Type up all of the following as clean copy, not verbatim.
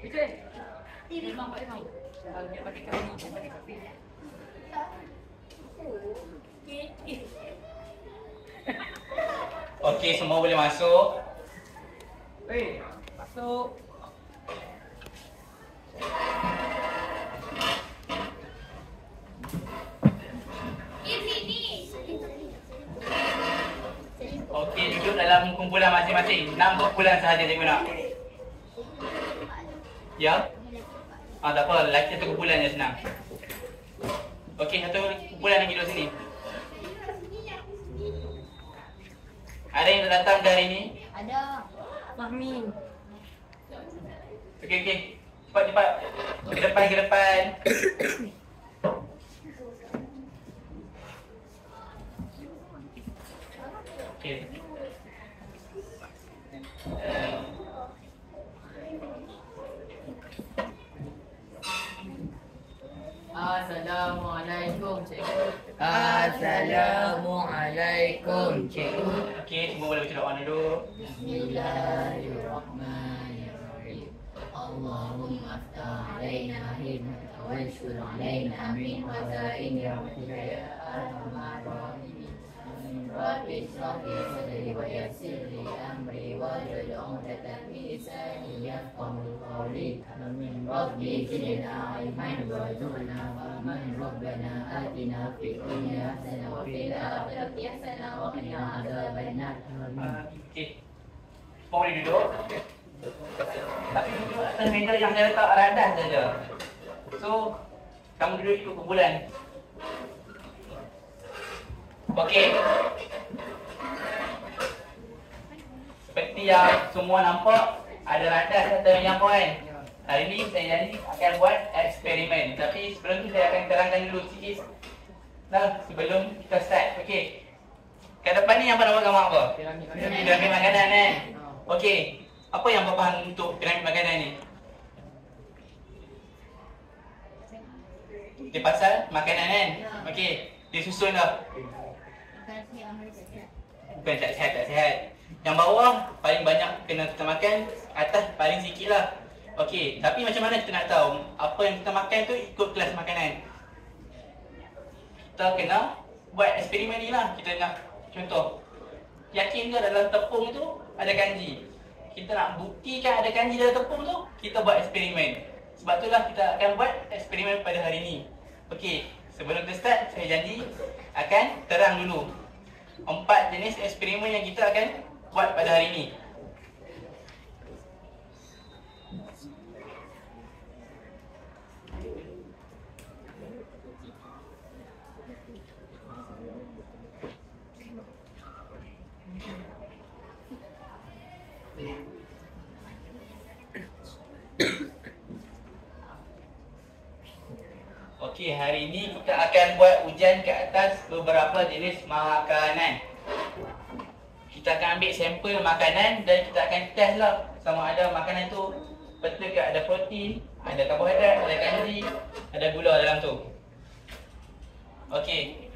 Okey, semua boleh masuk. Masuk. Okey, duduk dalam kumpulan masing-masing. 6 kumpulan sahaja cikgu nak. Ya? Tak apa, lelaki satu kumpulan je senang. Okey, satu kumpulan lagi duduk sini. Ada yang datang dari ni? Ada. Fahmi. Okey. Cepat. Ke depan. Okey. Assalamualaikum cikgu. Assalamualaikum cikgu. Okey, semua boleh baca doa dulu. Bismillahirrahmanirrahim. Allahumma aftah alaina hikmatan wa anshur alaina min khazaini rahmatika ya arhamar rahimin. Rabbi ishrah li sadri wa yassir li amri wahlul 'uqdatam min lisani yafqahu qawli. Rabbi zidna ilman warzuqna fahman. Rabbana atina fid dunya hasanah wa fil akhirati hasanah wa qina adzabannar. Okey. Semua boleh duduk. Tapi duduk atas meja yang saya letak radah saja. So, kamu duduk ikut kumpulan. Okey. Seperti yang semua nampak, ada radah serta minyak kan. Hari ini saya janji akan buat eksperimen. Tapi sebelum tu saya akan terangkan dulu sikit. Sebelum kita start. Okey. Kat depan ni apa nama gambar apa? Piramid makanan kan? Okey. Apa yang Bapak faham untuk piramid makanan ni? Dia pasal makanan kan? Okey. Dia susun dah. Bukan tak sihat. Yang bawah paling banyak kena kita makan, atas paling sikit lah. Okey, tapi macam mana kita nak tahu apa yang kita makan tu ikut kelas makanan? Kita kena buat eksperimen ni lah. Kita nak contoh, yakin ke dalam tepung tu ada kanji? Kita nak buktikan ada kanji dalam tepung tu, kita buat eksperimen. Sebab itulah kita akan buat eksperimen pada hari ni. Okey, sebelum kita start, saya janji akan terang dulu 4 jenis eksperimen yang kita akan buat pada hari ni. Okey, hari ini kita akan buat ujian ke atas beberapa jenis makanan. Kita akan ambil sampel makanan dan kita akan test lah sama ada makanan tu betul ke ada protein, ada karbohidrat, ada kanji, ada gula dalam tu. Okey.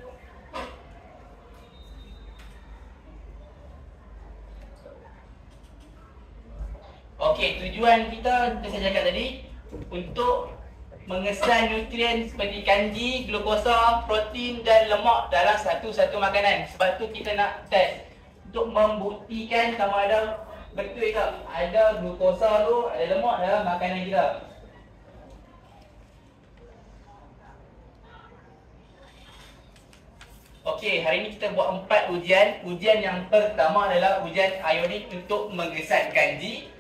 Okey, tujuan kita saya cakap tadi untuk mengesan nutrien seperti kanji, glukosa, protein dan lemak dalam satu-satu makanan. Sebab tu kita nak test untuk membuktikan sama ada betul ke ada glukosa tu, ada lemak dalam makanan kita. Okey, hari ini kita buat 4 ujian. Ujian yang pertama adalah ujian ionik untuk mengesan kanji.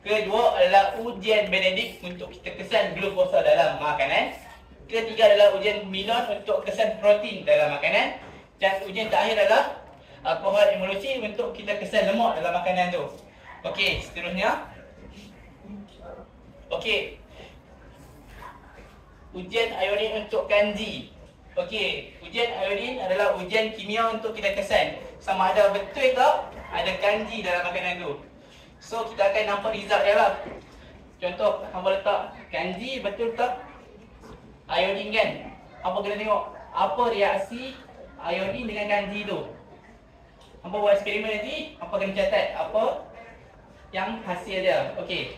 Kedua adalah ujian Benedict untuk kita kesan glukosa dalam makanan. Ketiga adalah ujian Minon untuk kesan protein dalam makanan. Dan ujian terakhir adalah alkohol emulsi untuk kita kesan lemak dalam makanan tu. Okey, seterusnya. Okey. Ujian ionik untuk kanji. Okey, ujian iodin adalah ujian kimia untuk kita kesan sama ada betul ke ada kanji dalam makanan tu. So, kita akan nampak result dia lah. Contoh, hampa letak kanji, betul tak iodin kan? Hampa kena tengok apa reaksi iodin dengan kanji tu. Hampa buat eksperimen nanti, hampa kena catat apa yang hasil dia. Okey.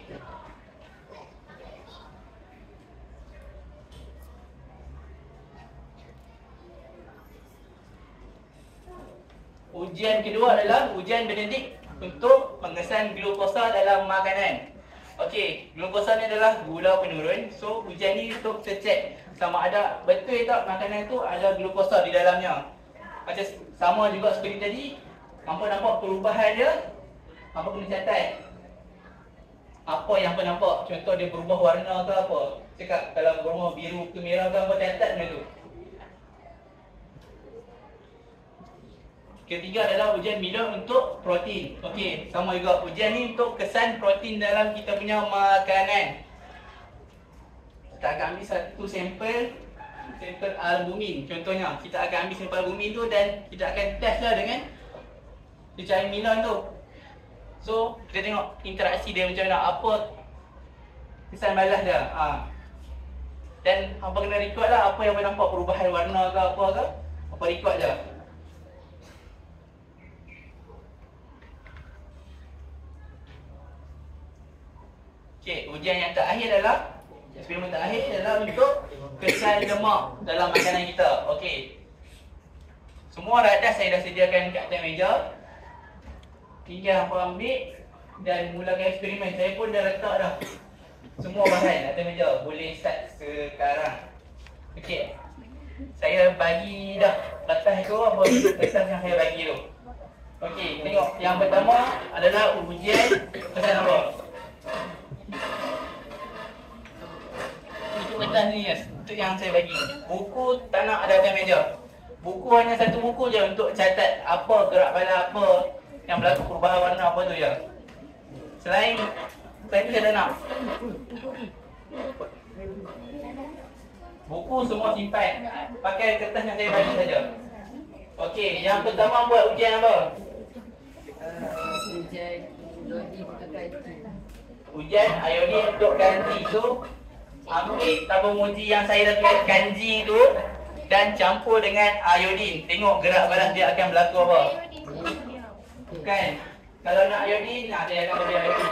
ujian kedua adalah ujian Benedict untuk pengesan glukosa dalam makanan. Okey, glukosa ni adalah gula penurun. So ujian ni untuk kita cek sama ada betul tak makanan tu ada glukosa di dalamnya. Macam sama juga seperti tadi, hampa nampak perubahan dia, hampa kena catat apa yang hampa nampak. Contoh dia berubah warna ke apa. Cakap kalau berubah biru ke merah ke, hampa catat benda tu. Ketiga adalah ujian Miller untuk protein. Okey, sama juga. Ujian ni untuk kesan protein dalam kita punya makanan. Kita akan ambil satu sampel albumin. Contohnya, kita akan ambil sampel albumin tu dan kita akan testlah dengan dia cari Miller tu. So, kita tengok interaksi dia macam mana, apa kesan balas dia. Dan hampa kena record lah apa yang hampa nampak, perubahan warna ke apa ke. Hampa record je. Okey, ujian yang terakhir adalah eksperimen terakhir adalah untuk kesan lemak dalam makanan kita. Okey. Semua radas saya dah sediakan kat atas meja. Tinggal hampa ambil dan mulakan eksperimen. Saya pun dah letak dah semua bahan atas meja. Boleh start sekarang. Okey. Saya bagi dah batas tu, apa batas yang saya bagi tu. Okey, tengok yang pertama adalah ujian kesan apa? Itu batas ni, yes. Itu yang saya bagi. Buku tak nak ada atas meja. Buku hanya satu buku je untuk catat apa gerak badan apa yang berlaku, perubahan warna apa tu je. Selain itu saya tak nak. Buku semua simpan. Pakai kertas yang saya bagi saja. Okey, yang pertama buat ujian apa? Ujian logik untuk kaji. Ujian iodin untuk kanji tu, ambil tabung uji yang saya dah tulis kanji tu dan campur dengan iodin. Tengok gerak balas dia akan berlaku apa. Kan? Kalau nak iodin, saya akan bagi iodin.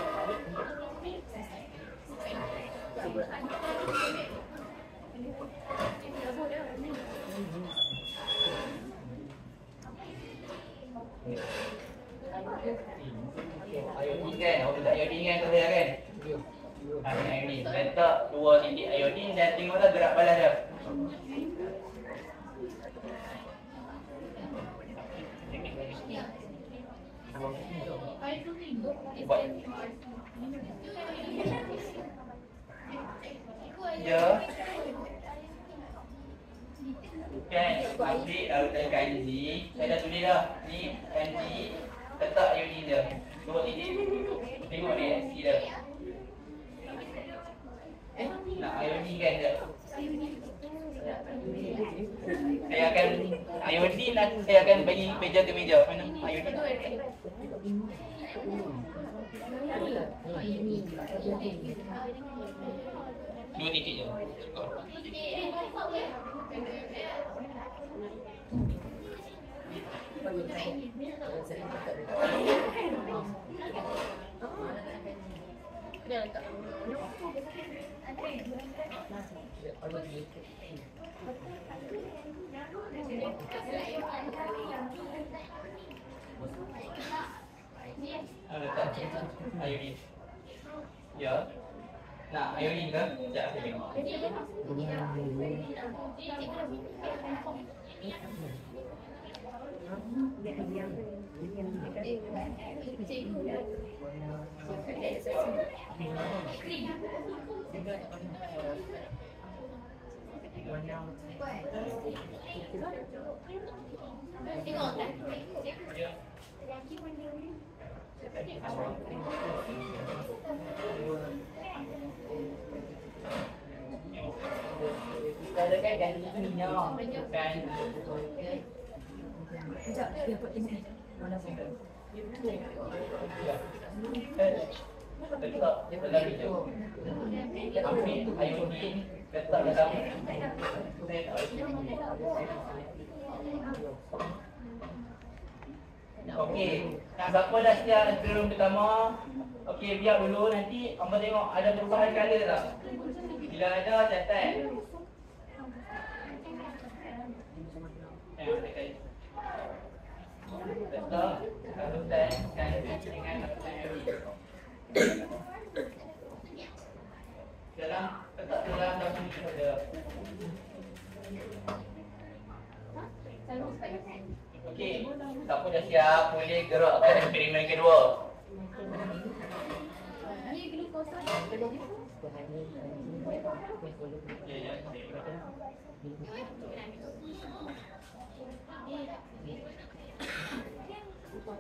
Iodin kan, awak letak iodin kan tu saya kan? Iodin, letak 2 titik iodin dan tengoklah gerak balas dia. Buat. Ya. Kan, ambil larutan kanji. Saya dah tulis dah. Ni kanji, letak iodin dia 2 titik. Tengok reaksi dia. Nak iodin kan dia. Saya akan iodin dan saya akan bagi meja ke meja. Mana iodin? 2 titik je. Cukup. Letak iodin. Ya. Nak iodin ke? Sekejap saya tengok. Kita ada kan ganti minyak kan. Sekejap, dia buat tengok ni. Mana pun. Letak dalam hijau. Ambil iodin, letak dalam. Okey, yang siapa dah siap eksperimen pertama, okey biar dulu, nanti hangpa tengok ada perubahan color tak. Bila ada, catat. Letak larutan kanji dengan larutan air. Letak dalam dapur ni ada. Okey, siapa dah siap boleh gerakkan eksperimen kedua.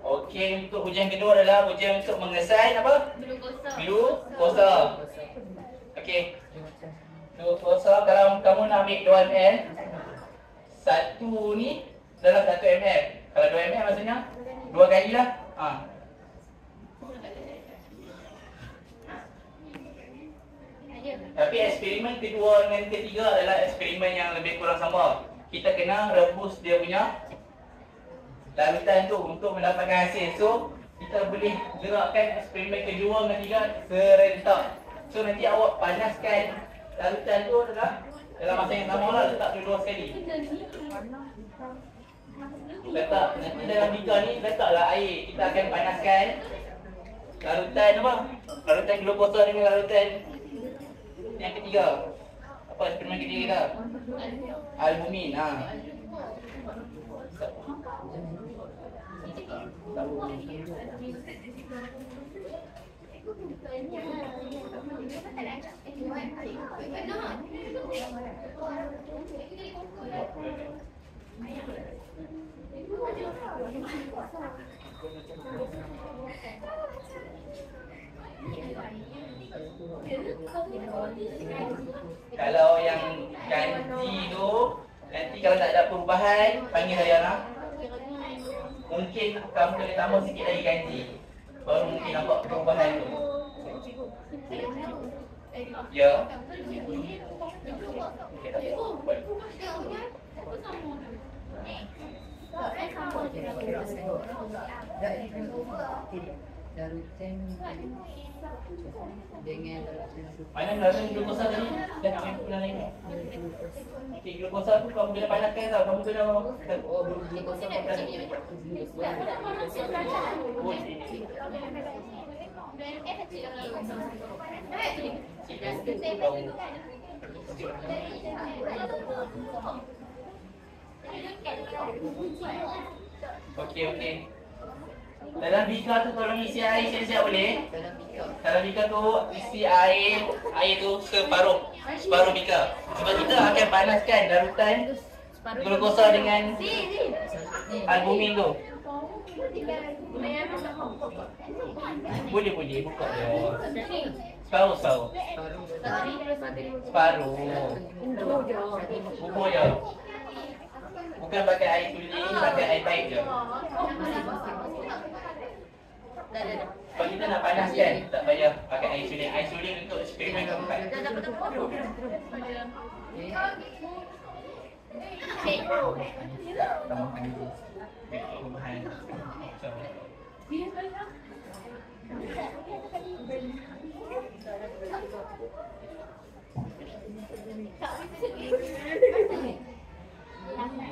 Okey, untuk ujian kedua adalah ujian untuk mengesan apa? Glukosa. Okey. Glukosa kalau kamu nak ambil 2 ml, satu ni dalam 1 ml. Kalau 2 ml maksudnya 2 kali lah. Tapi eksperimen kedua dengan ketiga adalah eksperimen yang lebih kurang sama. Kita kena rebus dia punya larutan tu untuk mendapatkan hasil. So, kita boleh gerakkan eksperimen kedua dan ketiga serentak. So, nanti awak panaskan larutan tu adalah dalam masa yang sama lah, letak dua sekali. Letak, nanti dalam beaker ni letaklah air. Kita akan panaskan larutan apa? Larutan glukosa dengan larutan yang ketiga. Apa eksperimen ketiga kita? Albumin. Kalau yang ganti tu, nanti kalau tak ada perubahan, panggil saya lah. Mungkin kamu kena tambah sikit lagi ganti, baru mungkin nampak perubahan tu. Ya. Mana larutan glukosa tadi? Dah nak main pulang lain. Okey, glukosa tu kamu kena panaskan tau. Kamu kena glukosa panas. Okey, okey. Dalam beaker tu tolong isi air siap-siap boleh? Dalam beaker tu isi air tu separuh beaker. Sebab kita akan panaskan larutan glukosa dengan albumin tu. Boleh buka dia. Separuh. Bubur je. Bukan pakai air suling, pakai air baik je. Kalau kita nak panaskan, tak payah pakai air suling. Air suling untuk eksperimen keempat. Tambahkan dulu. Perubahan.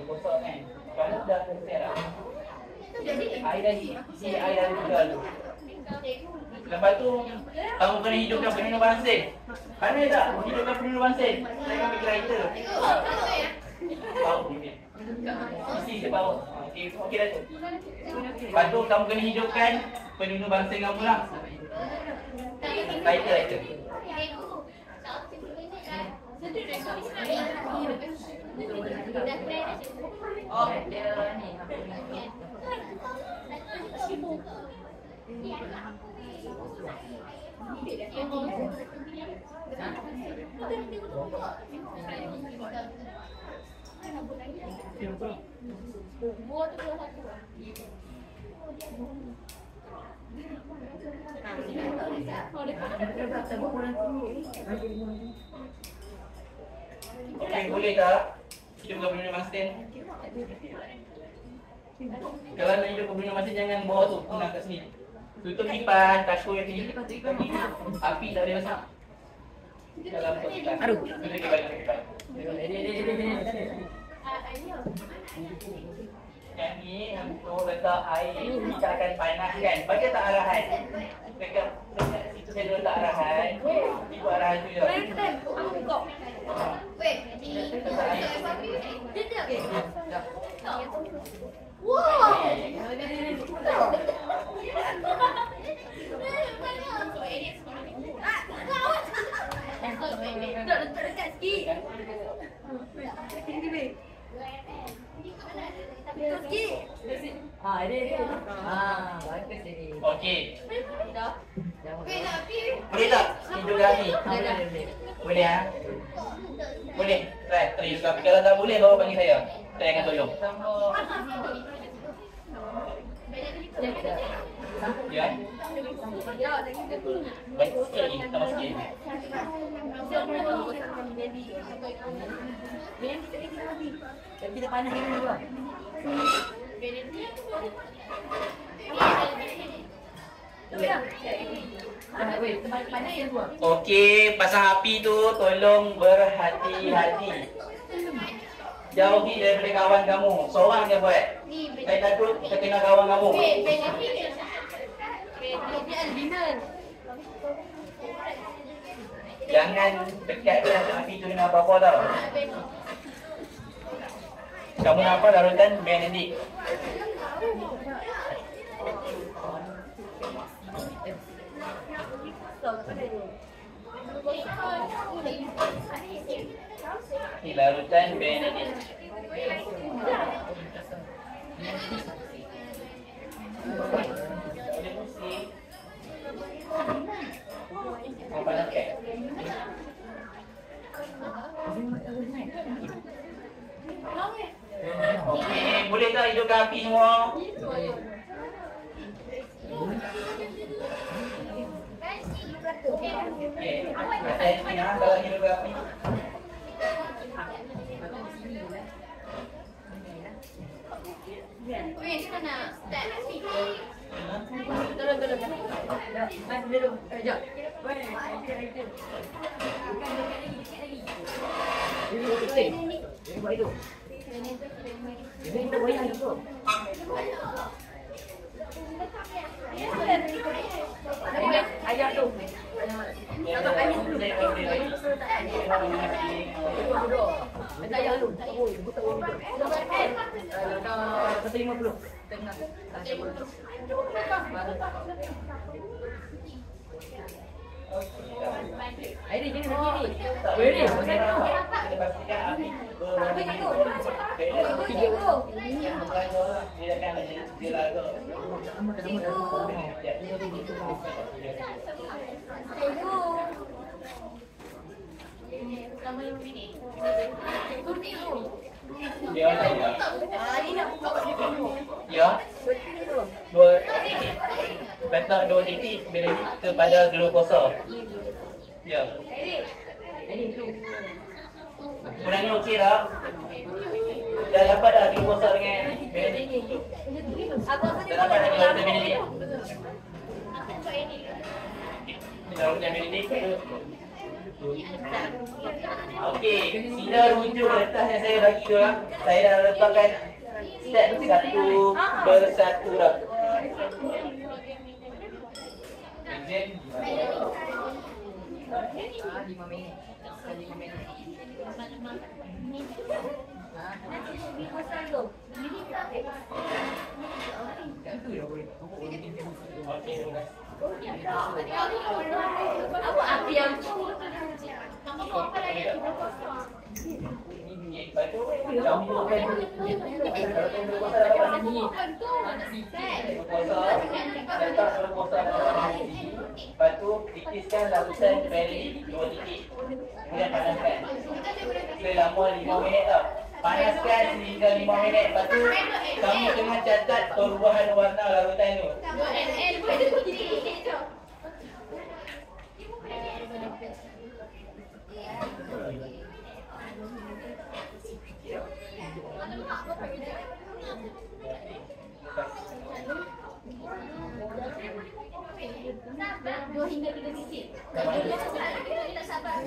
Gosok kan? Kalau dah selesai dah. Air lagi, isi air dalam beaker tu. Lepas tu, kamu kena hidupkan penuh bansin. Pandai tak? Hidupkan penuh bansin. Jangan pergi lighter. Bau ni. Isi separuh. Okey dah tu. Lepas tu, kamu kena hidupkan penuh bansin kamu lah. Lighter. Oh, dia ni. Okey, boleh tak? Hidupkan penuh bansin. Kalau nak hidupkan penuh bansin, jangan bawa tu, punah kat sini. Tutup kipas, takut yang ni. Api tak boleh masak. Dalam kipas. Tutup kipas. Yang ni untuk letak air, kita akan panaskan. Bagi tak arahan. Dekat situ saya letak arahan. Ibu arahan tu je. Bagus ni. Okey. Boleh tak? Hidup kami. Boleh ha? Boleh. Try juga. Tapi kalau tak boleh, bawa panggil saya. Saya akan tolong. Ya. Baik, sikit lagi. Tambah sikit. Kita panas ini dulu. Okey, pasang api tu tolong berhati-hati. Jauhi daripada kawan kamu. Seorang je buat. Saya takut terkena kawan kamu. Jangan dekat dengan api tu dengan apa-apa tau. Kamu nampak larutan Benedict. Ini larutan Benedict. Apa nak cek? Okey, boleh tak hidupkan api semua? Okey, hati-hati kalau hidupkan api. Ayah tu. Ayah tu. Tak boleh. Buta boleh. Dah 150. Tengah. Airi jangan begini. Boleh. Kita pastikan api. Dia akan dia lagu. Ya. Dua titik. Letak 2 titik kepada glukosa. Ya. Kurang ni okey tak? Dah dapat dah glukosa dengan Benedict? Dah dapat dah glukosa dengan Benedict? Dah dapat dengan Benedict? Okey, sila rujuk letak yang saya bagi tu lah. Saya dah letakkan step satu persatu dah. Izin 5 minit. 5 minit. Apa api yang campurkan lepas tu titiskan lapisan Benedict 2 titik. Kemudian panaskan. Selama 5 minit tau. Panaskan sehingga 5 minit. Lepas tu kamu tengah catat perubahan warna larutan tu. Dua hingga 3 titik. Tak sabar.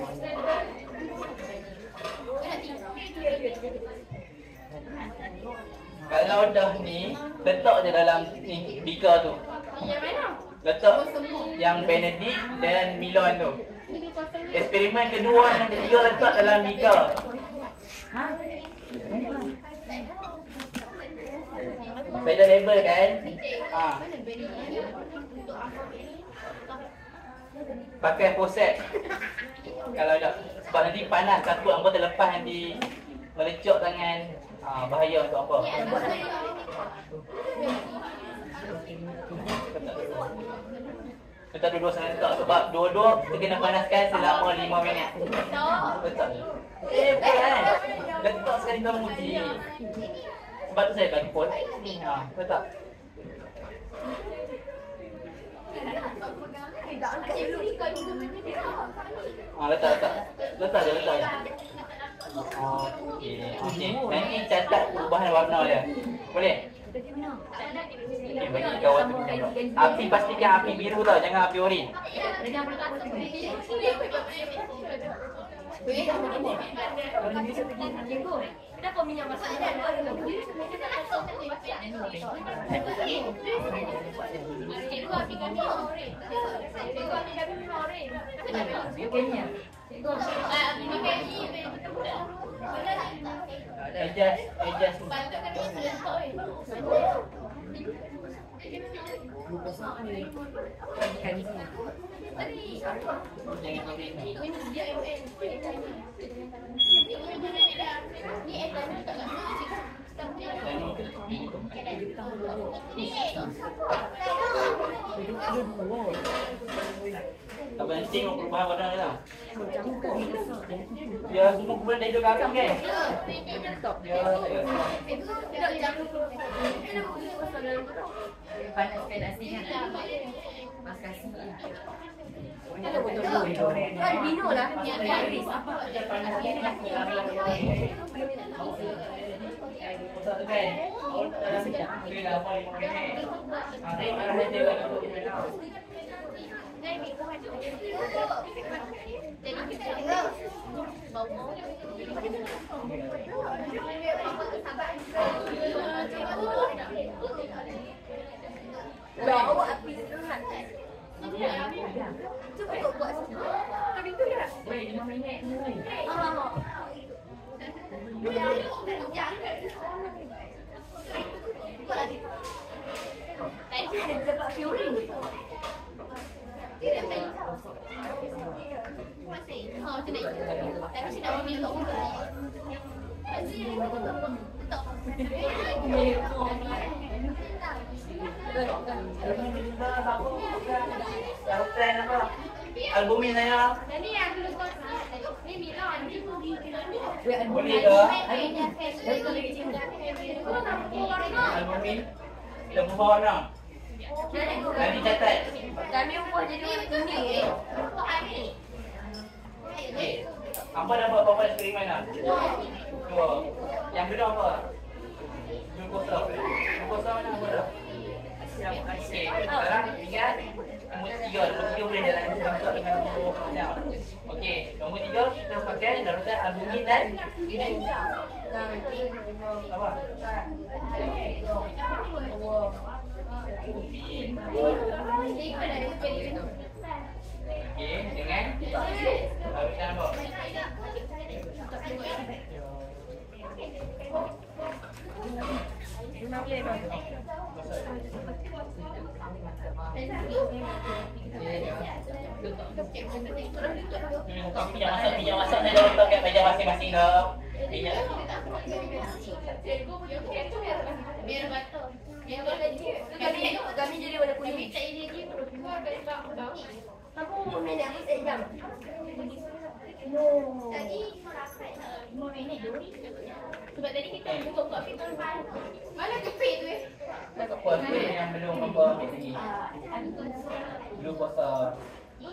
Kalau laudah ni letak je dalam ni beaker tu. Yang mana? Letak yang Benedict dan Milon tu. Eksperimen kedua dan ketiga letak dalam beaker. Beda label kan? Ha. Pakai poset. Kalau tak, sebab nanti panas takut hangpa terlepas nanti melecok tangan. Ha, bahaya untuk apa? Kita duduk serentak sebab dua-dua kita kena panaskan selama 5 minit. Betul. Bukan. Letak sekali dalam uji. Sebab tu saya bagi pun. Ha, betul. Letak je. Okey. Nanti catat perubahan warna dia. Boleh? Okey, bagi kawan tu. Api pastikan api biru tau, jangan api oren. Kenapa minyak masak ada? Cikgu apikan minyak oren. Cikgu apikan minyak oren. Kayaknya. Apikan Adjust. patutkan minyak letak Tak penting perubahan warna dia tau. Dia semua kemudian dah hidup kakak kan? Panaskan nasi kan. Mas kasih. Ada botol dua. Kan bino lah. Bawa api sangat. Cuba buat tapi tu ya. Weh, 5 minit ni. Tadi ada dapat fiorin. Tidak baik. Masih. Macam ni. Tapi saya nak minum untuk Albumin saya. Tadi yang dulu kau ni Milon. Boleh ke? Albumin. Dah berubah warna. Nanti catat. Kami ubah jadi warna kuning. Okey. Apa dah buat berapa eksperimen dah? 2. Yang kedua apa? Glukosa. Glukosa mana apa dah? Okey. Sekarang ingat nombor 3 boleh jalan contoh dengan nombor 6. Okey, nombor 3 kita pakai larutan albumin dan apa? Okey, dengan larutan apa? Minyak masak saya dah letak kat meja masing-masing dah. Minyak. Biar batal. Kami jadi warna kuning. Kamu minyak aku sejam. Tadi 5 minit dulu. Sebab tadi kita buka kopi tuan. Mana kopi tu eh? Apa tu yang belum apa ambil lagi? Belum puasa. Dia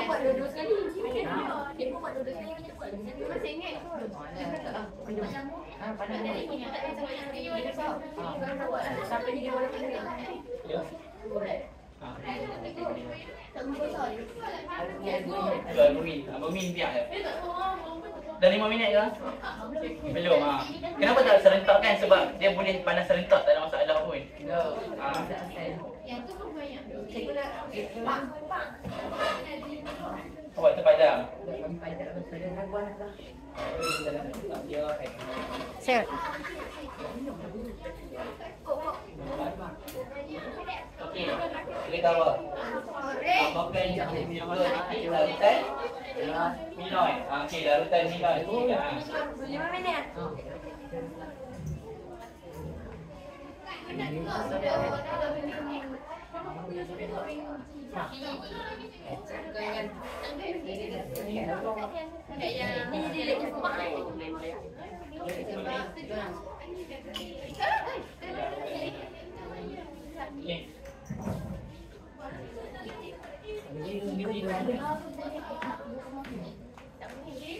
buat dua-dua sekali. Dia buat dua-dua sekali. Masih ingat? Panas ni. Sampai dia boleh penuh. Ya. Albumin biar je. Dah 5 minit ke? Belum ha. Kenapa tak serentak kan? Sebab dia boleh panas serentak, tak ada masalah pun. Ha. Yang tu pun banyak. Awak terpadam. Sir. Okey. Boleh tahu apa? Makan juga larutan minoid. Okey, larutan minoid. Ha. 5 minit. Okey.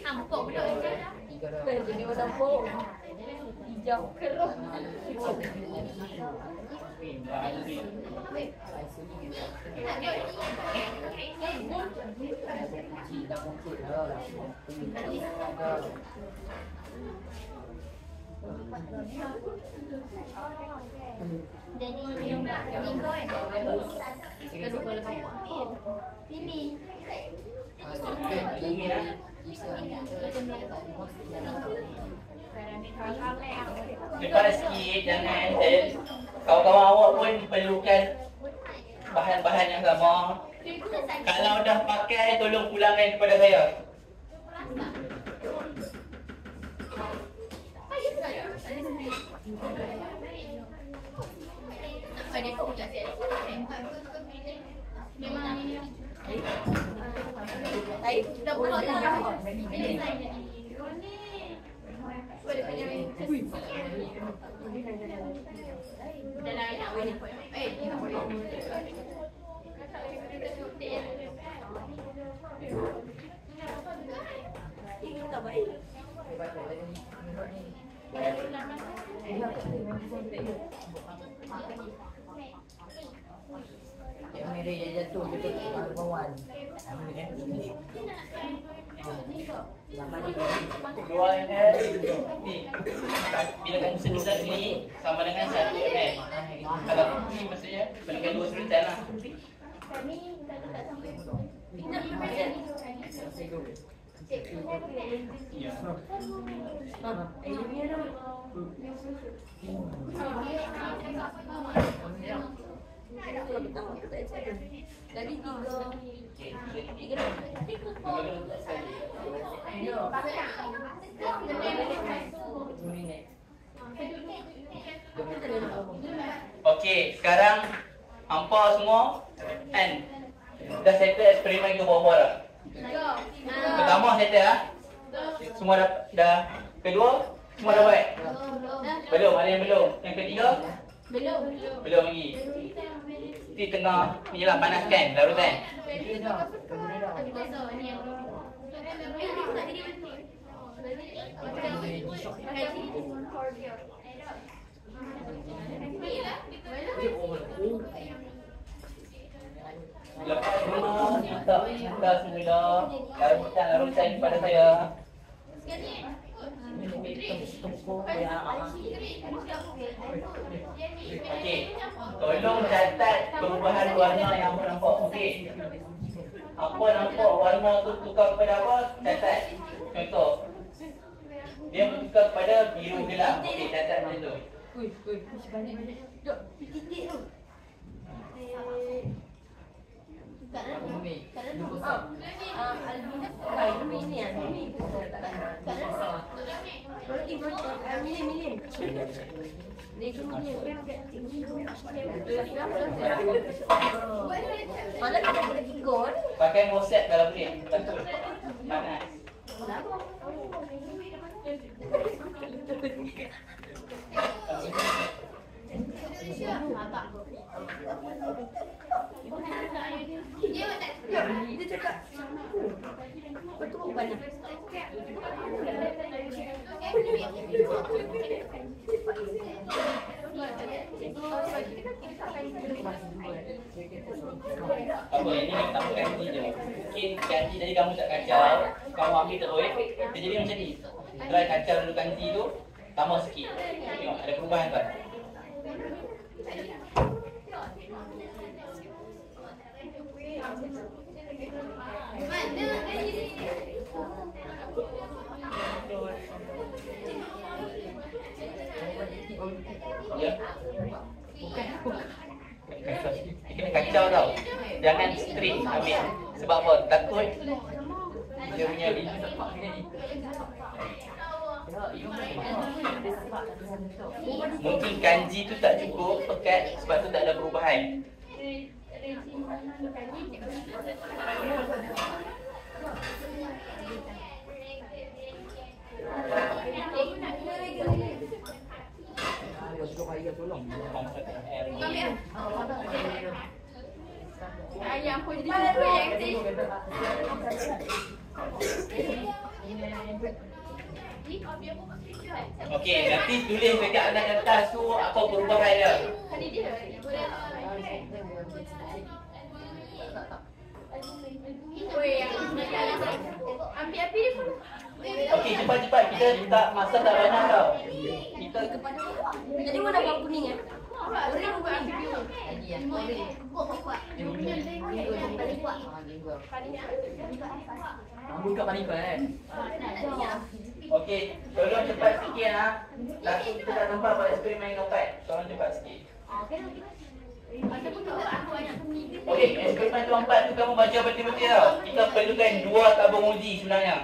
Ampuk pula je. Jadi warna pok. Hijau keruh. Jadi minggu kan. Kita lupa lepas. Sini. Lepas sikit, jangan kawan-kawan awak pun perlukan bahan-bahan yang sama. Kalau dah pakai, tolong pulangkan kepada saya. Memang ini. Dah pulak dah. Yang merah yang jatuh dekat bawah. Lama ni. Dua ml. Ni. Bila kamu sedut ni sama dengan 1 ml. Kalau ni maksudnya perlukan 2 serutan lah. Ya. Jadi 3 Okey, sekarang hampa semua kan dah settle eksperimen ke bawah dah. Pertama settle lah. Semua dah kedua semua dah buat. Belum, ada yang belum. Yang ketiga Belum. belum lagi. Nanti tengah ni lah panaskan larutan. Lepas minta semula larutan kepada saya. Okey, tolong catat perubahan warna yang apa nampak. Okey, apa nampak warna tu tukar kepada apa, catat. Contoh, dia bertukar kepada biru gelap. Okey, catat macam tu. Mana kita boleh ikut? Pakai moset kalau boleh. Betul. Panas. Dia cakap betul bukan ni. Apa ini tak pakai ni je. Okey. mungkin kanji tadi kamu tak kacau, kamu ambil terus, dia jadi macam ni. Try kacau dulu kanji tu, tambah sikit. Tengok ada perubahan tak? Ya. Kena kacau tau. Jangan straight ambil. Sebab apa? Takut dia punya mungkin kanji tu tak cukup pekat sebab tu tak ada perubahan. Ayam pun jadi lupa yang kecil. Okey, nanti tulis dekat atas kertas tu apa perubahan dia. Ambil api dia pun. Okey, cepat-cepat. Kita tak masa tak banyak tau. Kita Jadi warna apa kuning ya? Orang buat api biru. Buka panik kan? okey, tolong cepat sikit ha. Takut kita tak nampak pada eksperimen nombor 4. Tolong cepat sikit. Okey, eksperimen nombor 4 tu kamu baca betul-betul tau. Kita perlukan 2 tabung uji sebenarnya.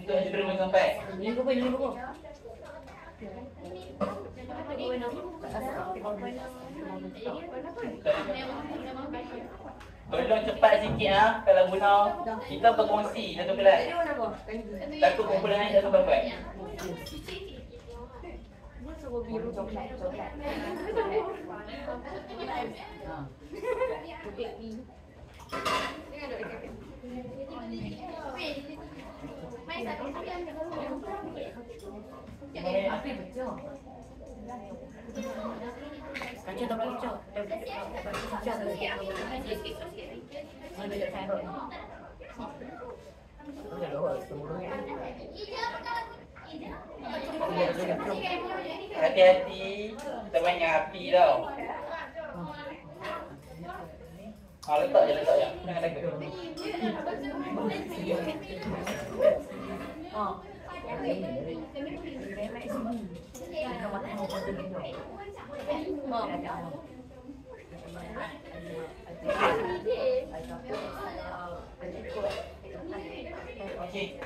Untuk eksperimen nombor 4. Ini apa? Tolong cepat sikit ha. Kalau guna kita berkongsi satu kelas. Jadi warna apa? Takut kumpulan lain tak sampai. Biru coklat. Api betul. Kacau tak kacau? Kacau tak sikit. Mana dia saya? Hati-hati, kita main dengan api tau. Letak je. Jangan takut. Okey.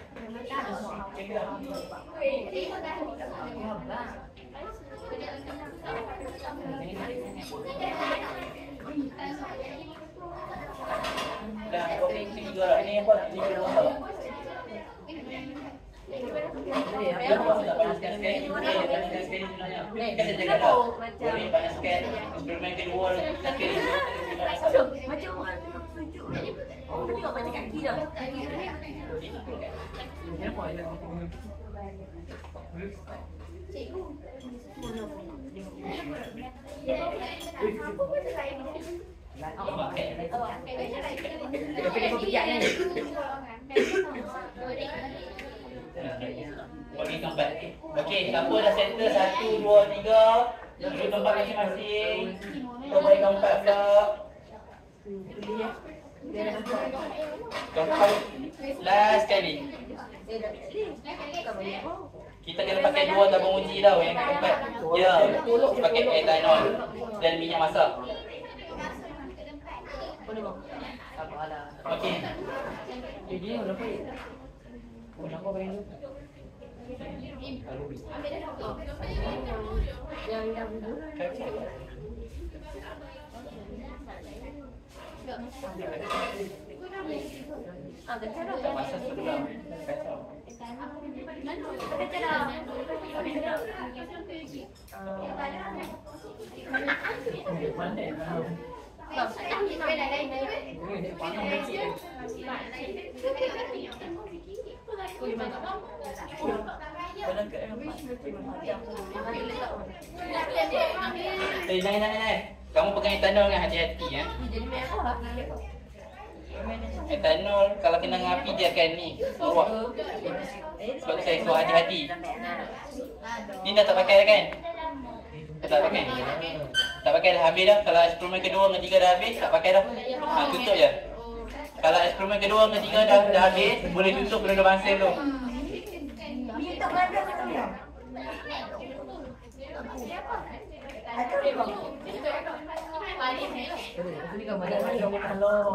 Dah, okey, tiga orang. Ini apa? Tiga orang. Eksperimen kedua Macam orang tunjuk. Oh, tengok banyak kaki dah. Okey, tempat. Okey, siapa dah settle 1, 2, 3. Duduk tempat masing-masing. Kita bagi tempat pula. Tempat last kali. Kita kena pakai 2 tabung uji tau. Yang keempat, ya, pakai etanol dan minyak masak. Okey. Jadi berapa? Berapa bayar tu? Yang Masa sebelah. Jangan. Kamu pegang etanol dengan hati-hati ya. jadi merah. Etanol kalau kena dengan api dia akan ni meruap. Sebab tu saya suruh hati-hati. Ni dah tak pakai dah kan? Tak pakai. Tak pakai dah, habis dah. Kalau eksperimen kedua dengan tiga dah habis, tak pakai dah. Tutup je. Kalau eksperimen kedua dengan tiga dah habis, boleh tutup penuh masa tu. Tak ada ke tak ada? Ada ke bang? Ini kan badan macam kalau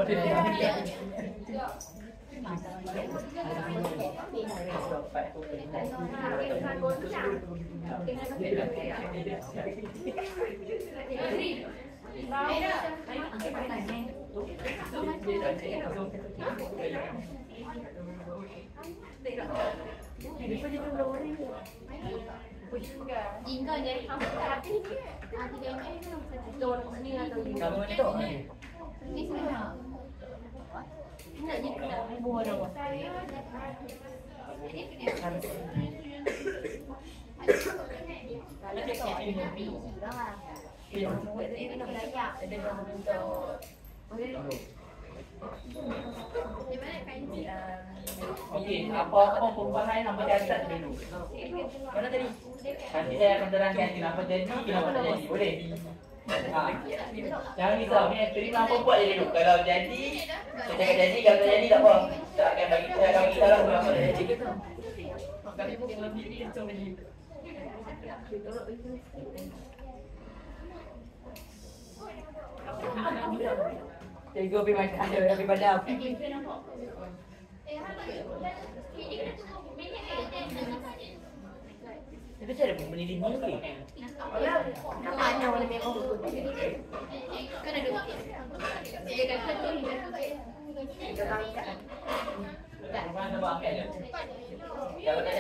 Jingga jadi hampa. 3 ml ni. kamu tu Ni semua. Nak je tak. buat apa? Kalau dia tak ada kopi, lah. Dia nak belajar. Ada orang untuk Di mana kanji? Okey, apa-apa perubahan nampak catat dulu. mana tadi? Nanti saya akan terangkan kenapa jadi, kenapa tak jadi. Boleh? Jangan risau, ni eksperimen apa buat je dulu. Kalau jadi, saya cakap jadi. Kalau tak jadi, tak apa. Saya akan bagi tahu kenapa tak jadi. Cikgu pergi makan ada tapi padam. Tapi saya ada beli ni ke? Nampak ada orang lebih orang. Kan ada. Dia kata tu ni. Perubahan nak buat je. Kalau tak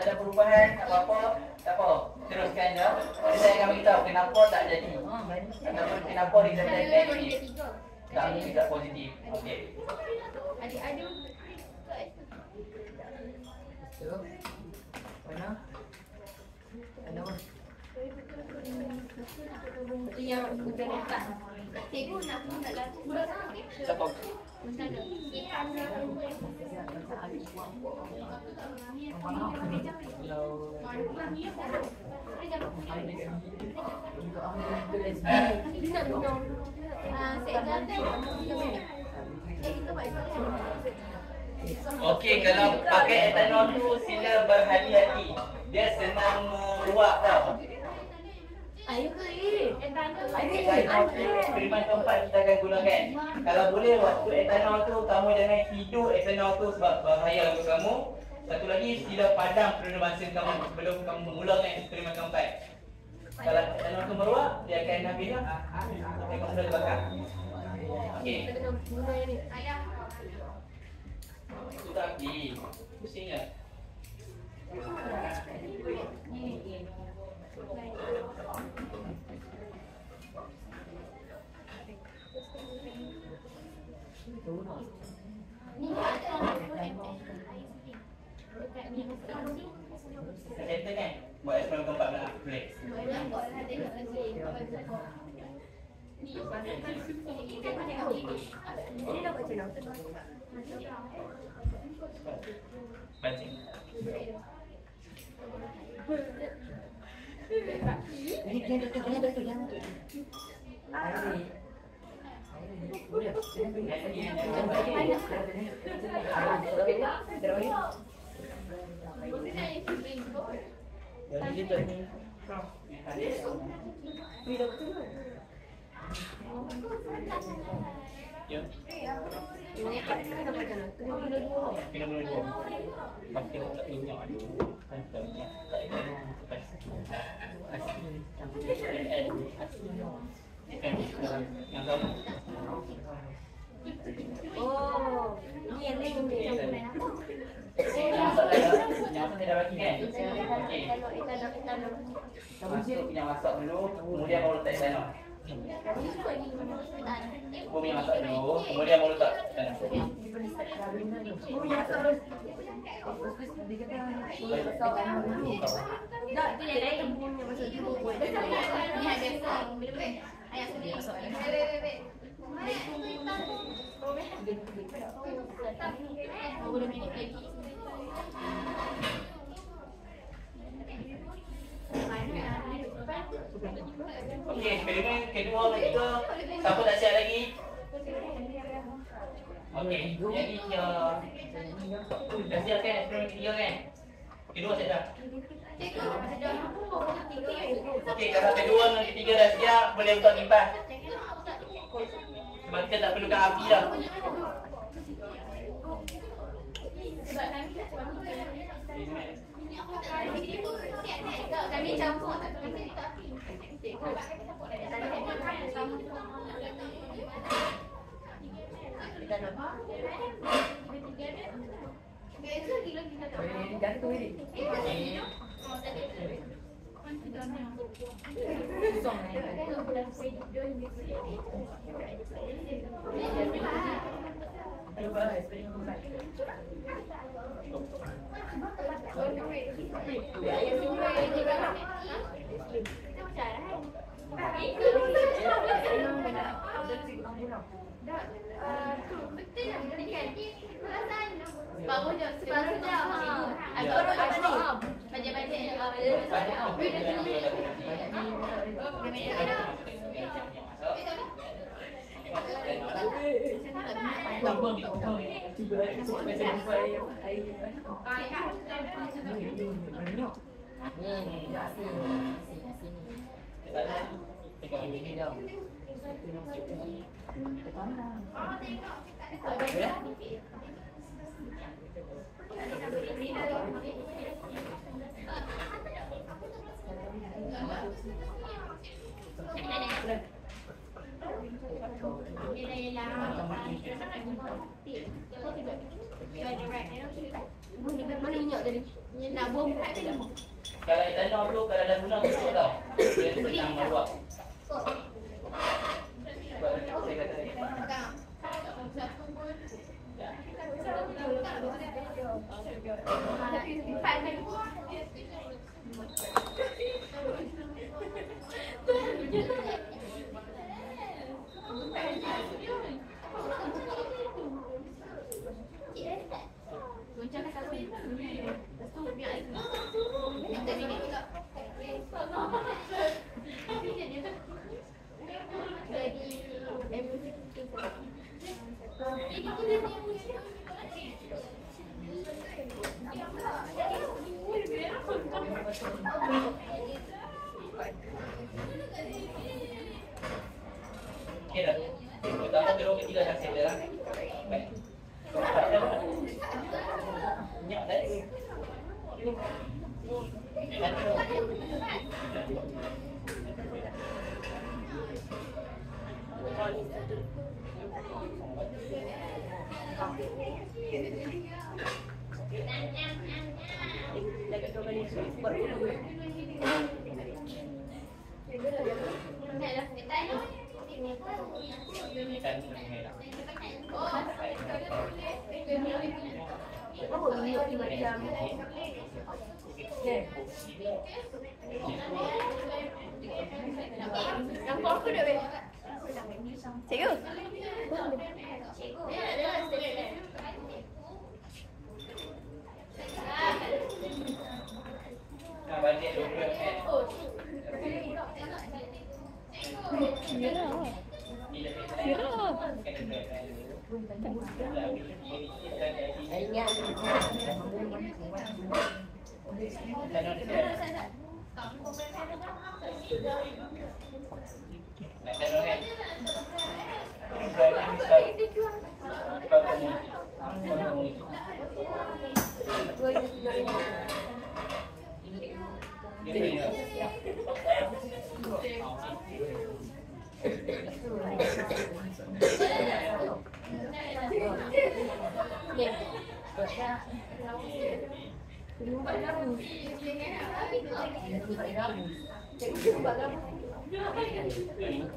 ada perubahan, apa-apa, tak apa. Teruskan je. Nanti saya akan beritahu kenapa tak jadi. Ataupun kenapa result dia negatif. Tak, tidak positif. Okey. Adik-adik. Mana? Ada apa? Itu yang bukan dekat. Cikgu nak lagu. Siapa? Okey, kalau pakai etanol tu sila berhati-hati. Dia senang meluap tau. Ayo ke? Eksperimen keempat kita akan gunakan. Kalau boleh waktu etanol tu kamu jangan hidup etanol tu sebab bahaya untuk kamu. Satu lagi sila padam penuh masa kamu sebelum kamu memulakan eksperimen keempat. Kalau etanol tu meluap, dia akan habis dah. Dia akan mula bakar. Okey. Sudah habis. Pusing tak? Ni ada Enter kan? Buat eksperimen keempat pula. Boleh. Pancing. Ya. Kena boleh dua. Pakai tak minyak dulu. Tak minyak. Tak minyak. Yang sama. Oh, ni yang lain boleh campur dengan apa? Yang saya dah bagi kan? Okey. Masuk yang masak dulu, kemudian baru letak etanol. Bumi masak dulu, kemudian baru letak etanol. Tak, tu yang lain. Ni ada ayam sendiri. Boleh minit lagi. Okey, eksperimen kedua dan ketiga. Siapa tak siap lagi? Okey, jadi dah siap kan eksperimen ketiga kan? Kedua siap dah? Okey, kalau kedua dan ketiga dah siap, boleh buka kipas. Sebab kita tak perlukan api dah. Kami campur tak kami tak api. Mana minyak tadi? Nak buang kat tadi. Kalau etanol tu, kalau dah guna besar tau. Dia senang meluap. Okey dah. Pertama, kedua, ketiga dah set dah. Baik. Minyak dah. Nampak aku dah weh. Cikgu. Nah, balik dulu kan.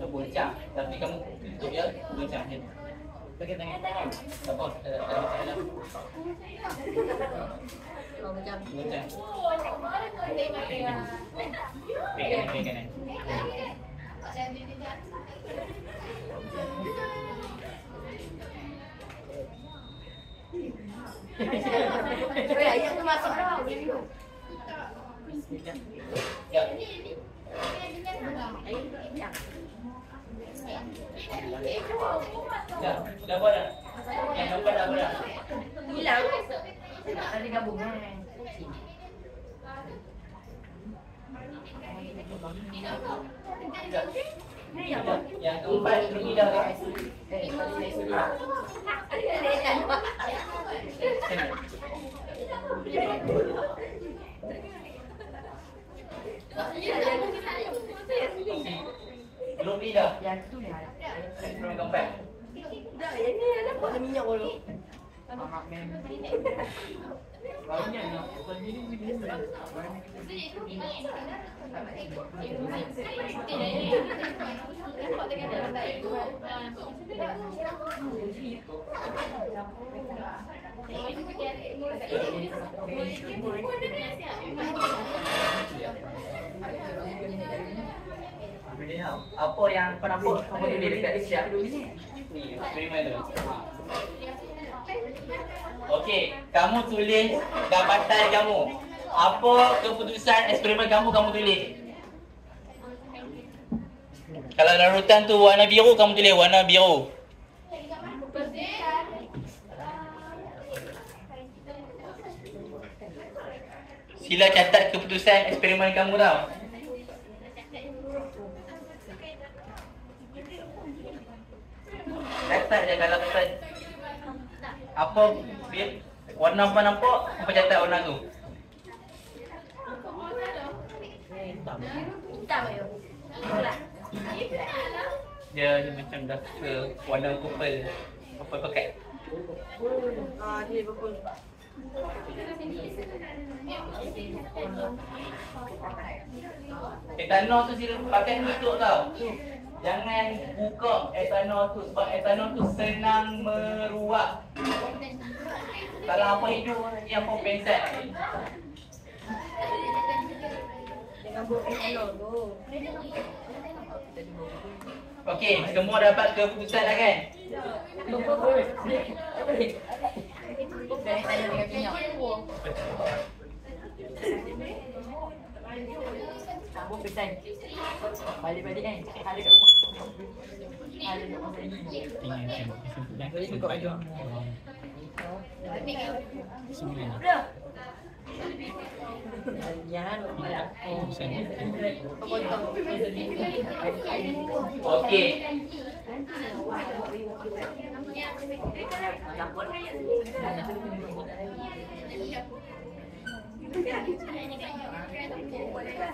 Boncang, tapi kamu tutup ya, boncang je. Pakai tangan. Apa? Ada masalah. Boncang. Pegang. Ayam tu masuk dah. Ya. Dah buat dah. Yang nampak dah buat dah. Hilang. Tadi gabungan. Yang keempat pergi dah tak? Belum pergi dah? Yang tu dah. Belum keempat? Dah, yang ni dah dapat minyak dulu. Apa yang kau nampak? Kau tulis dekat siap. Ni, eksperimen tu. Okey, kamu tulis dapatan kamu. Apa keputusan eksperimen kamu tulis. Kalau larutan tu warna biru, kamu tulis warna biru. Sila catat keputusan eksperimen kamu tau. Catat je kalau kata apa warna apa nampak, apa catat warna tu. Hitam ayo. Dia macam dah ke warna purple. Purple pekat. Dia betul. Etanol tu sila pakai tutup tau. Jangan buka etanol tu sebab etanol tu senang meruap. Kalau apa hidup ni apa pensat. Jangan buat etanol tu. Okey, semua dapat keputusan dah kan? Sambung pesan. Balik-balik kan. Ada kat rumah. Ada kat rumah ini. Boleh buka baju. Dah. Jangan. Okey.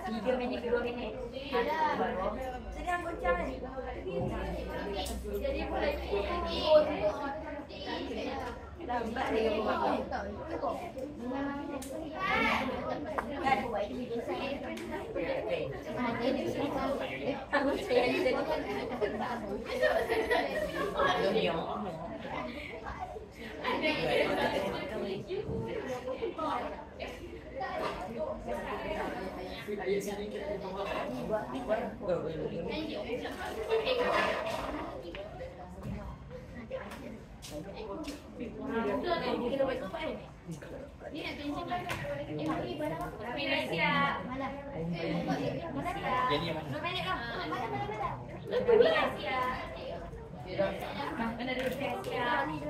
Tiga minit ke 2 minit. Sedang goncang ni. Lambat dia buat. Jadi mana?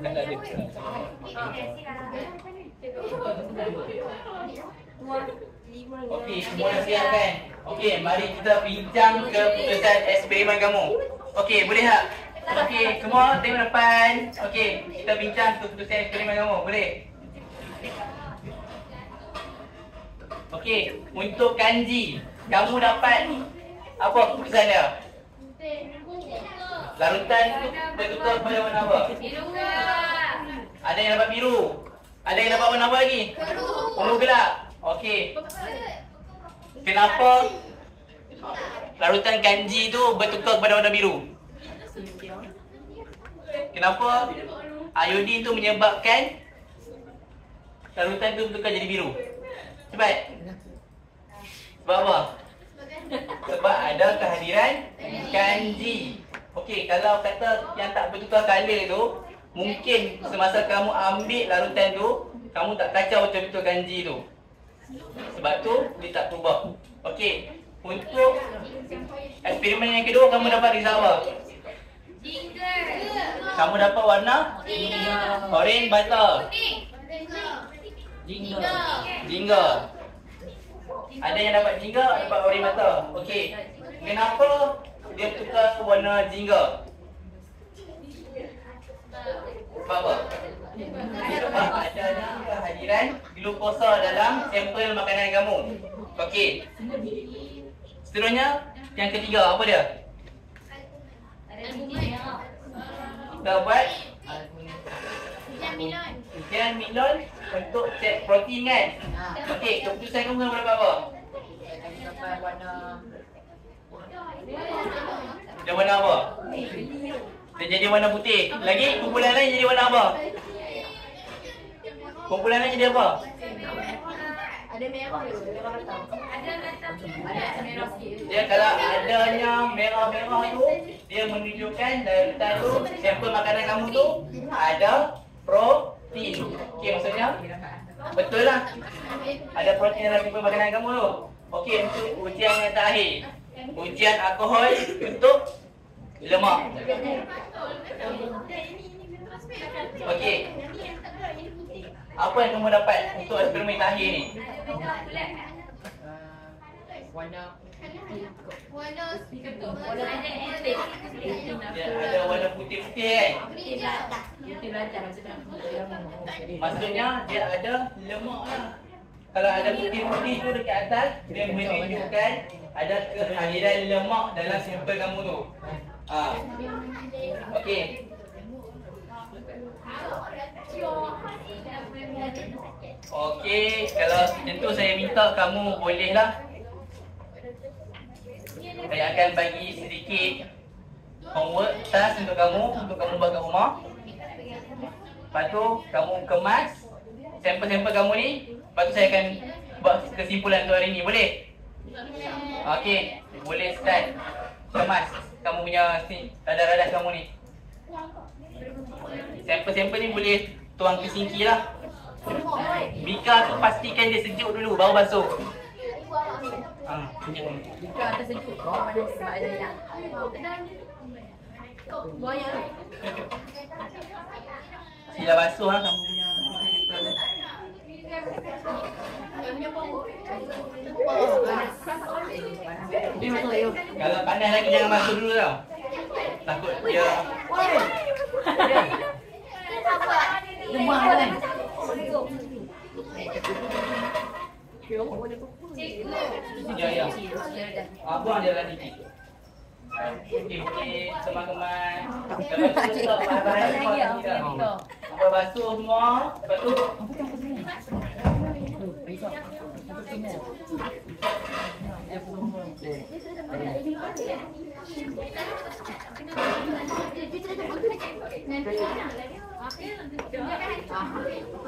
Dah ada. Okey, semua dah siap kan? Okey, mari kita bincang keputusan eksperimen kamu. Okey, boleh tak? Okey, semua tengok depan. Okey, kita bincang keputusan eksperimen kamu. Boleh? Okey, untuk kanji, kamu dapat apa keputusan dia? Larutan tu bertukar pada warna apa? Ada yang dapat biru. Ada yang dapat warna apa lagi? Ungu gelap. Okey. Kenapa larutan kanji tu bertukar kepada warna biru? Kenapa iodin tu menyebabkan larutan tu bertukar jadi biru? Cepat. Sebab apa? Sebab ada kehadiran kanji. Okey, kalau kata yang tak bertukar color tu, mungkin semasa kamu ambil larutan tu, kamu tak kacau betul-betul ganji tu. Sebab tu dia tak berubah. Okey. Untuk eksperimen yang kedua kamu dapat result apa? Kamu dapat warna orange butter. Jingga. Ada yang dapat jingga, dapat orange butter. Okey. Kenapa dia tukar warna jingga? Sebab apa? Sebab adanya kehadiran glukosa dalam sampel makanan kamu. Okey. Seterusnya, yang ketiga apa dia? Kita buat ujian Milon untuk cek protein kan? Okey, keputusan kamu nak dapat apa? Dapat warna Dia warna apa? Dia jadi warna putih. Lagi kumpulan lain jadi warna apa? Kumpulan lain jadi apa? ada merah tu, merah hitam. Ada merah sikit. Dia kalau adanya merah-merah tu, dia menunjukkan dalam tu sampel makanan kamu tu ada protein. Okey, maksudnya betul lah. Ada protein dalam sampel makanan kamu tu. Okey, untuk ujian yang terakhir. Ujian alkohol untuk lemak. Okey. Apa yang kamu dapat untuk eksperimen terakhir ni? Warna Dia ada warna putih-putih kan? putih belajar Maksudnya dia ada lemak lah. Kalau ada putih-putih tu dekat atas, dia menunjukkan ada kehadiran lemak dalam sampel kamu tu. Okey. Okey, kalau tentu saya minta kamu bolehlah. Saya akan bagi sedikit homework task untuk kamu buat kat rumah. Lepas tu kamu kemas sampel-sampel kamu ni. Lepas tu saya akan buat kesimpulan untuk hari ni. Boleh? Okey, boleh start kemas kamu punya radar-radar kamu ni. Sampel-sampel ni boleh tuang ke sinki lah. Bika tu pastikan dia sejuk dulu baru basuh. Jika atas sejuk, bawah mana sebab ada yang goyang. Sila basuh lah kamu punya. Kalau panas lagi jangan basuh dulu tau. Takut dia Lemah kan? ya. Buang dia dalam dikit. Okey, boleh teman-teman. Lepas tu apa basuh semua. Lepas tu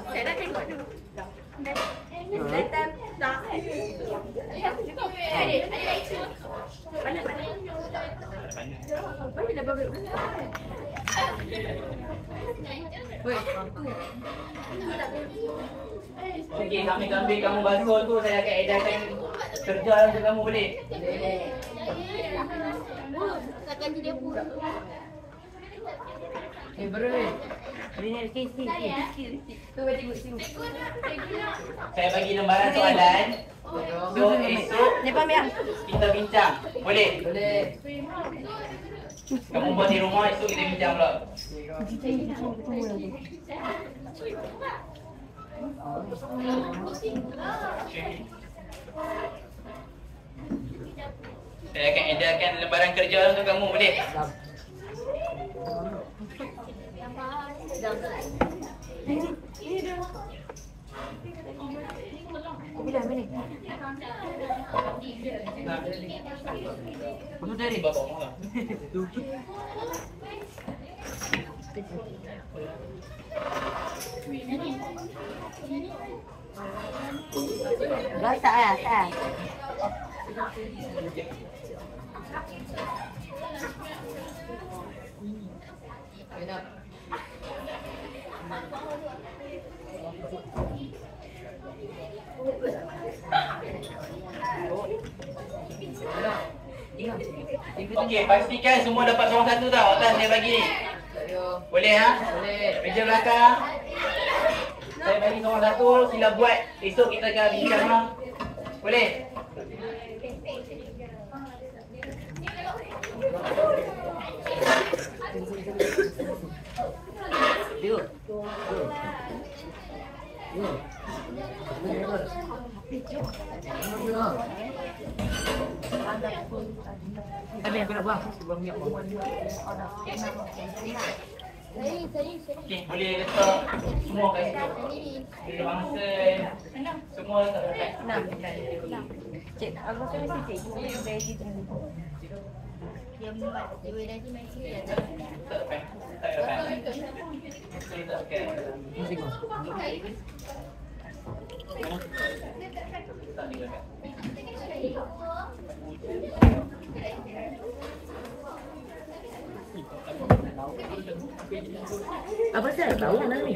Saya dah tengok dulu. okey, kambing-kambing kamu basuh tu saya akan edarkan kerja untuk kamu boleh? Takkan dia pun. Bro. Ini sikit. Tu tengok sini. Saya bagi lembaran soalan. So esok kita bincang. Boleh? Boleh. Kamu buat di rumah, esok kita bincang pula. Saya akan edarkan lembaran kerja untuk kamu, boleh? Bila ni? Bunuh dari bapak malah. Tak lah, tak. Enak. Okey, pastikan semua dapat soalan satu tau. Atas saya bagi ni. Boleh ha? Boleh. Meja belakang. Saya bagi soalan satu, sila buat. Esok kita akan bincang ha. Boleh? Tapi aku nak buang sebelum ni buang. Okey, boleh letak semua kat situ. Bila mangsa semua letak dekat. Cik, aku rasa mesti cik dari situ. Dia membuat jiwa dah di mana dia. Letak depan. Letak depan. Mesti kau. Letak di dekat. Apa saya tahu nak ni?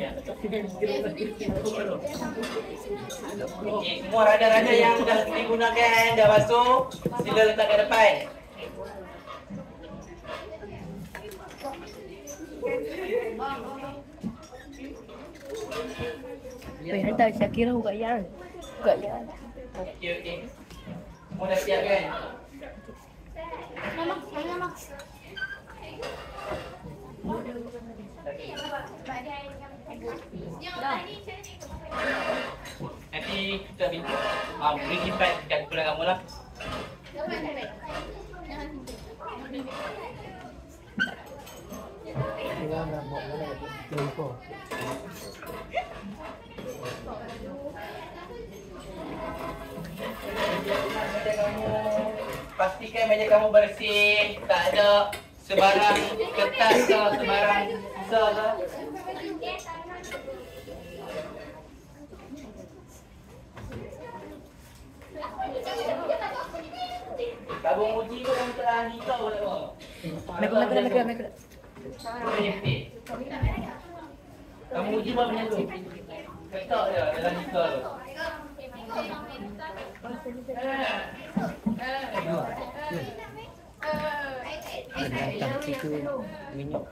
Okey, semua radar-radar yang dah digunakan, dah basuh, sila letak kat depan. Hendak Syakira buka yang. Buka yang. Okey. Semua dah siap kan? Nama, nama. Nanti kita minta beri simpan kat pulang kamu lah. Pastikan meja kamu bersih, tak ada sebarang kertas ke sebarang sisa ke. Tabung uji pun yang telah hijau tak apa. Make. Kamu uji buat macam tu. Ketak je dalam hijau tu. Datang situ minyak.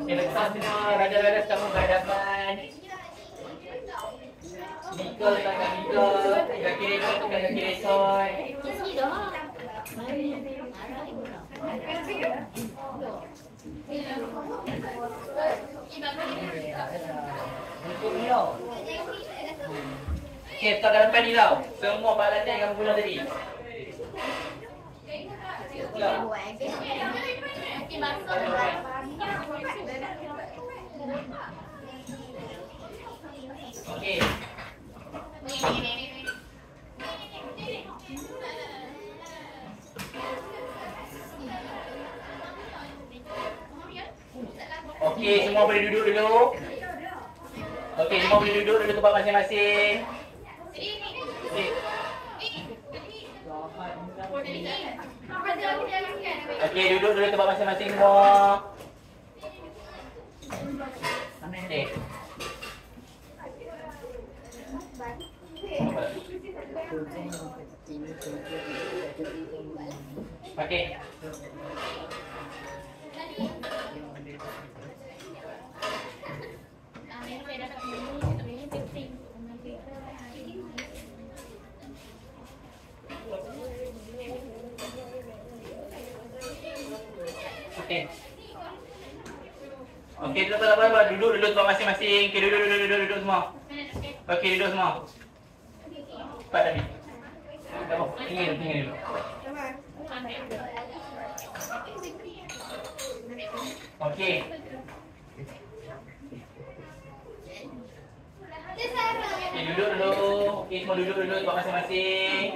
Letak semua radar-radar kamu ke hadapan. Nika letak kat Nika, kaki Nika kat kaki Resoy. Okey, letak kat depan ni tau. Semua peralatan yang kamu guna tadi. Okey. Okey, semua boleh duduk dulu. Okey, semua boleh duduk dulu tempat masing-masing. Okey, duduk dulu tempat masing-masing semua. Okey. Okey. Okey. Okey, duduk dulu tempat masing-masing. Okey, duduk semua. Okey, duduk semua. Cepat tadi. Kamu tinggal dulu. Okey. Okey, duduk dulu. Okey, semua duduk dulu tempat masing-masing.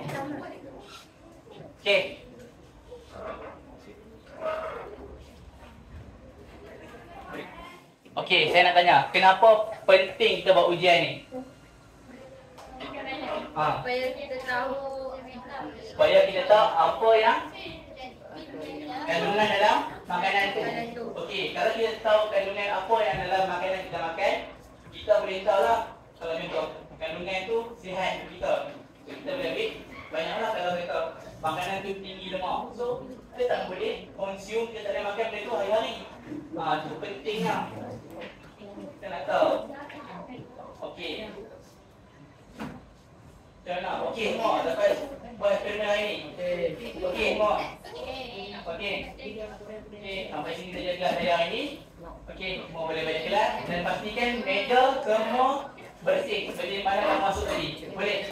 Okey. Okey, saya nak tanya, kenapa penting kita buat ujian ni? Supaya kita tahu apa yang kandungan dalam makanan tu. Okey, kalau kita tahu kandungan apa yang dalam makanan kita makan, kita boleh tahu lah kalau contoh kandungan tu sihat untuk kita. So, kita boleh ambil banyaklah kalau kita makanan tu tinggi lemak. So, kita tak boleh consume, kita tak boleh makan benda tu hari-hari. Itu penting lah. Kita nak tahu. Okey. Macam mana? Okey, Mak dapat buat eksperimen hari ni. Okey, Mak. Okey. Sampai sini kita jaga saya hari ni. Okey, Mak boleh balik kelas dan pastikan meja semua bersih. Seperti mana yang masuk tadi. Boleh?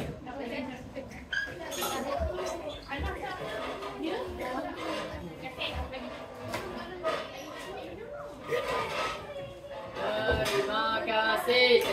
Terima kasih.